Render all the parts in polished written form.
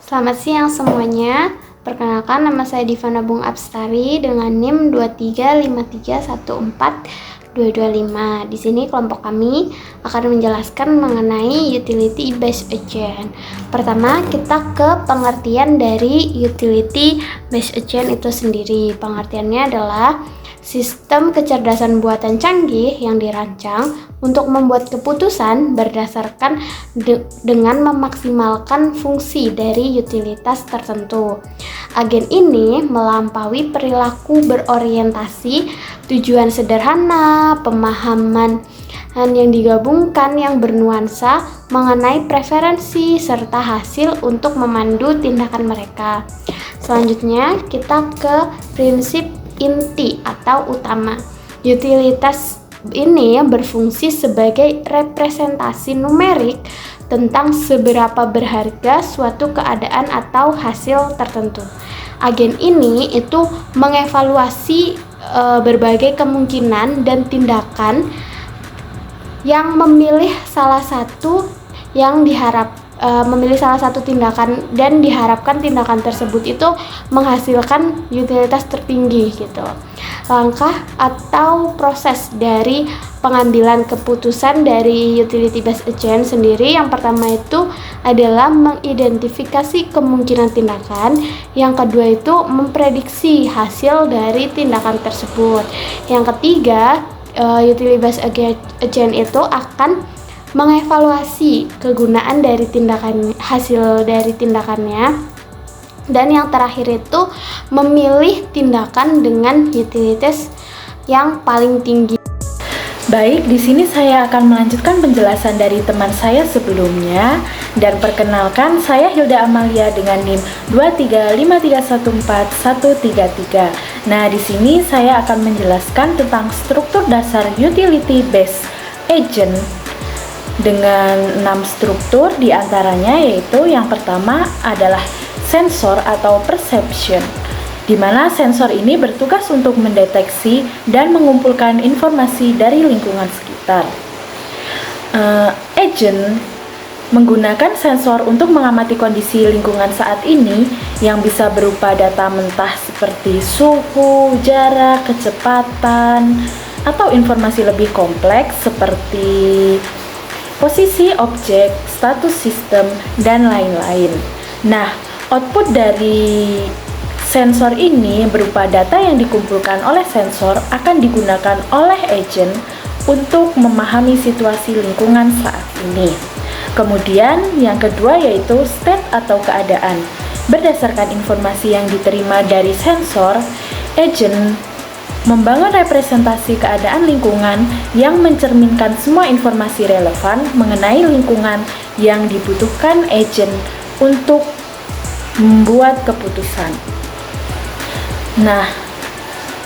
Selamat siang semuanya. Perkenalkan, nama saya Divana Bung Abstari dengan NIM 235314225. Di sini kelompok kami akan menjelaskan mengenai utility based agent. Pertama, kita ke pengertian dari utility based agent itu sendiri. Pengertiannya adalah sistem kecerdasan buatan canggih yang dirancang untuk membuat keputusan berdasarkan dengan memaksimalkan fungsi dari utilitas tertentu. Agen ini melampaui perilaku berorientasi tujuan sederhana, pemahaman yang digabungkan yang bernuansa mengenai preferensi serta hasil untuk memandu tindakan mereka. Selanjutnya kita ke prinsip inti atau utama. Utilitas ini berfungsi sebagai representasi numerik tentang seberapa berharga suatu keadaan atau hasil tertentu. Agen ini itu mengevaluasi berbagai kemungkinan dan tindakan yang memilih salah satu tindakan dan diharapkan tindakan tersebut itu menghasilkan utilitas tertinggi gitu. Langkah atau proses dari pengambilan keputusan dari utility based agent sendiri, yang pertama itu adalah mengidentifikasi kemungkinan tindakan, yang kedua itu memprediksi hasil dari tindakan tersebut, yang ketiga utility based agent itu akan mengevaluasi kegunaan dari hasil dari tindakannya, dan yang terakhir itu memilih tindakan dengan utilitas yang paling tinggi. Baik, di sini saya akan melanjutkan penjelasan dari teman saya sebelumnya, dan perkenalkan, saya Hilda Amalia dengan NIM 235314133. Nah, di sini saya akan menjelaskan tentang struktur dasar utility based agent dengan 6 struktur, diantaranya yaitu yang pertama adalah sensor atau perception, di mana sensor ini bertugas untuk mendeteksi dan mengumpulkan informasi dari lingkungan sekitar. Agent menggunakan sensor untuk mengamati kondisi lingkungan saat ini yang bisa berupa data mentah seperti suhu, jarak, kecepatan, atau informasi lebih kompleks seperti posisi objek, status sistem, dan lain-lain. Nah, output dari sensor ini berupa data yang dikumpulkan oleh sensor akan digunakan oleh agent untuk memahami situasi lingkungan saat ini. Kemudian yang kedua yaitu state atau keadaan. Berdasarkan informasi yang diterima dari sensor, agent membangun representasi keadaan lingkungan yang mencerminkan semua informasi relevan mengenai lingkungan yang dibutuhkan agent untuk membuat keputusan. Nah,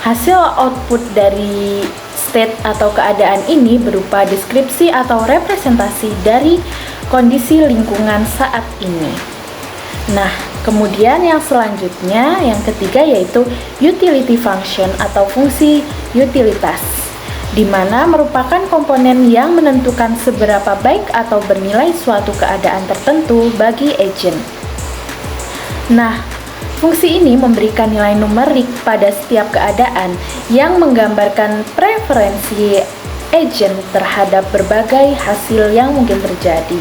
hasil output dari state atau keadaan ini berupa deskripsi atau representasi dari kondisi lingkungan saat ini. Nah, kemudian yang selanjutnya, yang ketiga yaitu utility function atau fungsi utilitas, di mana merupakan komponen yang menentukan seberapa baik atau bernilai suatu keadaan tertentu bagi agent. Nah, fungsi ini memberikan nilai numerik pada setiap keadaan yang menggambarkan preferensi agent terhadap berbagai hasil yang mungkin terjadi.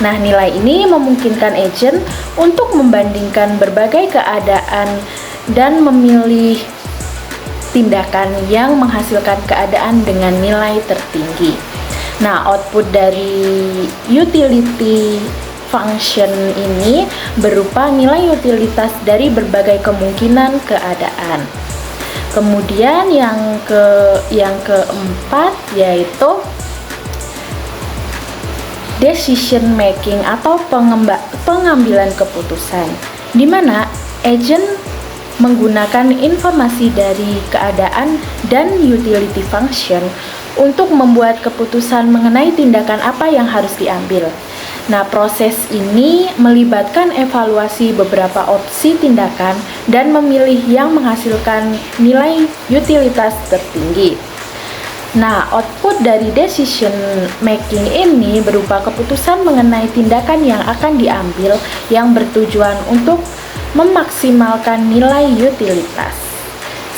Nah, nilai ini memungkinkan agent untuk membandingkan berbagai keadaan dan memilih tindakan yang menghasilkan keadaan dengan nilai tertinggi. Nah, output dari utility function ini berupa nilai utilitas dari berbagai kemungkinan keadaan. Kemudian yang keempat yaitu decision making atau pengambilan keputusan, di mana agent menggunakan informasi dari keadaan dan utility function untuk membuat keputusan mengenai tindakan apa yang harus diambil. Nah, proses ini melibatkan evaluasi beberapa opsi tindakan dan memilih yang menghasilkan nilai utilitas tertinggi. Nah, output dari decision making ini berupa keputusan mengenai tindakan yang akan diambil yang bertujuan untuk memaksimalkan nilai utilitas.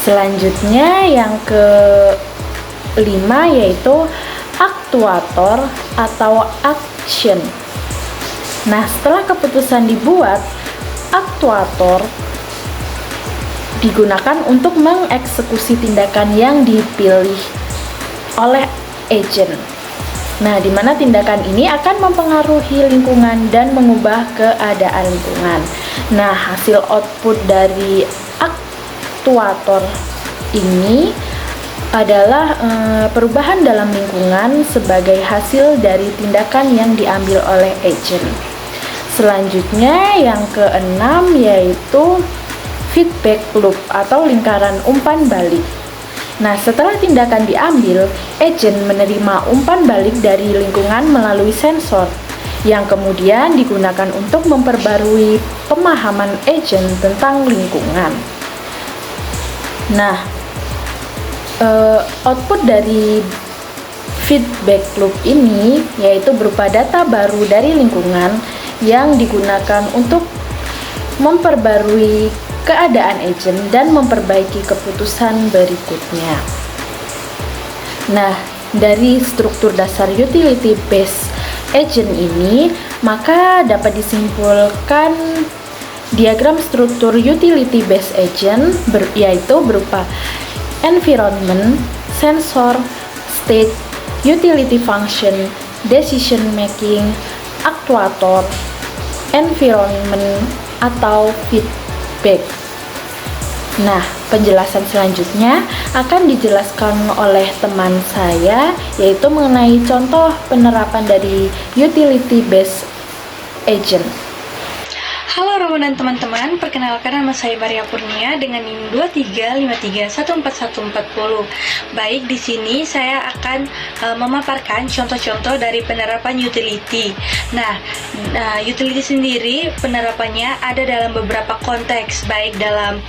Selanjutnya yang kelima yaitu aktuator atau action. Nah, setelah keputusan dibuat, aktuator digunakan untuk mengeksekusi tindakan yang dipilih oleh agent. Nah, di mana tindakan ini akan mempengaruhi lingkungan dan mengubah keadaan lingkungan. Nah, hasil output dari aktuator ini adalah perubahan dalam lingkungan sebagai hasil dari tindakan yang diambil oleh agent. Selanjutnya yang keenam yaitu feedback loop atau lingkaran umpan balik. Nah, setelah tindakan diambil, agent menerima umpan balik dari lingkungan melalui sensor yang kemudian digunakan untuk memperbarui pemahaman agent tentang lingkungan. Nah, output dari feedback loop ini yaitu berupa data baru dari lingkungan yang digunakan untuk memperbarui keadaan agent dan memperbaiki keputusan berikutnya. Nah, dari struktur dasar utility based agent ini, maka dapat disimpulkan diagram struktur utility based agent yaitu berupa environment, sensor, state, utility function, decision making, aktuator, environment atau feedback. Nah, penjelasan selanjutnya akan dijelaskan oleh teman saya, yaitu mengenai contoh penerapan dari utility based agent. Halo Romo dan teman-teman, perkenalkan nama saya Maria Purnia dengan NIM 235314140. Baik, di sini saya akan memaparkan contoh-contoh dari penerapan utility. Nah, utility sendiri penerapannya ada dalam beberapa konteks, baik dalam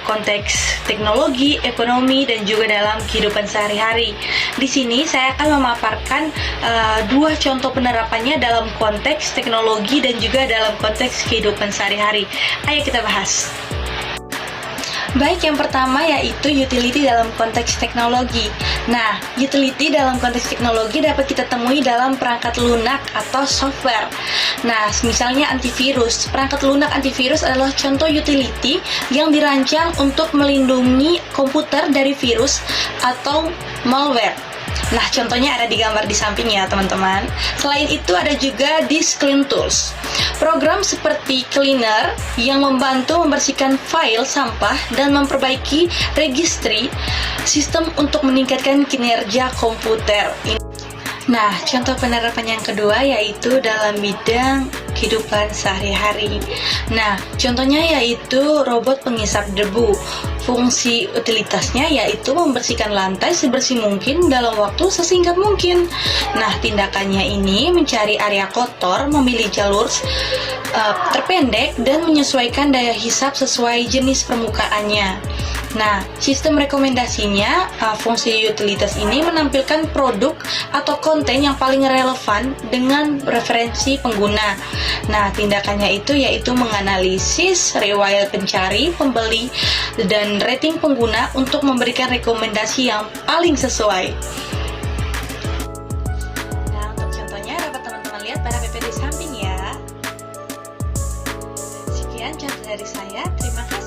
konteks teknologi, ekonomi, dan juga dalam kehidupan sehari-hari. Di sini saya akan memaparkan dua contoh penerapannya dalam konteks teknologi dan juga dalam konteks kehidupan sehari-hari. Ayo kita bahas. Baik, yang pertama yaitu utility dalam konteks teknologi. Nah, utility dalam konteks teknologi dapat kita temui dalam perangkat lunak atau software. Nah, misalnya antivirus. Perangkat lunak antivirus adalah contoh utility yang dirancang untuk melindungi komputer dari virus atau malware. Nah, contohnya ada di gambar di samping ya, teman-teman. Selain itu ada juga disk clean tools. Program seperti cleaner yang membantu membersihkan file sampah dan memperbaiki registry sistem untuk meningkatkan kinerja komputer. Nah, contoh penerapan yang kedua yaitu dalam bidang kehidupan sehari-hari. Nah, contohnya yaitu robot pengisap debu. Fungsi utilitasnya yaitu membersihkan lantai sebersih mungkin dalam waktu sesingkat mungkin. Nah, tindakannya ini mencari area kotor, memilih jalur terpendek, dan menyesuaikan daya hisap sesuai jenis permukaannya. Nah, sistem rekomendasinya, fungsi utilitas ini menampilkan produk atau konten yang paling relevan dengan referensi pengguna. Nah, tindakannya itu yaitu menganalisis riwayat pencari, pembeli, dan rating pengguna untuk memberikan rekomendasi yang paling sesuai. Nah, untuk contohnya dapat teman-teman lihat pada PPT samping ya. Sekian contoh dari saya, terima kasih.